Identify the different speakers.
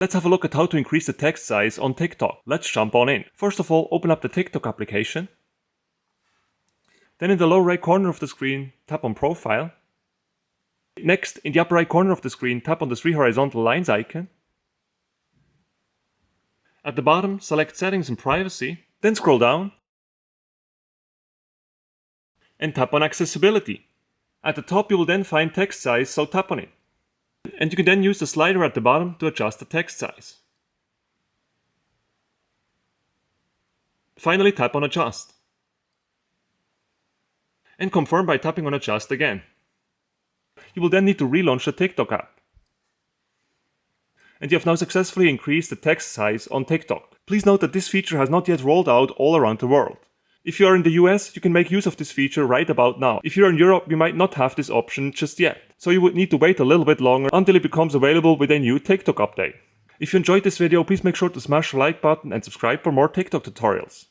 Speaker 1: Let's have a look at how to increase the text size on TikTok. Let's jump on in. First of all, open up the TikTok application. Then in the lower right corner of the screen, tap on Profile. Next, in the upper right corner of the screen, tap on the 3 horizontal lines icon. At the bottom, select Settings and Privacy, then scroll down and tap on Accessibility. At the top you will then find text size, so tap on it. And you can then use the slider at the bottom to adjust the text size. Finally, tap on Adjust. And confirm by tapping on Adjust again. You will then need to relaunch the TikTok app. And you have now successfully increased the text size on TikTok. Please note that this feature has not yet rolled out all around the world. If you are in the US, you can make use of this feature right about now. If you're in Europe, you might not have this option just yet. So you would need to wait a little bit longer until it becomes available with a new TikTok update. If you enjoyed this video, please make sure to smash the like button and subscribe for more TikTok tutorials.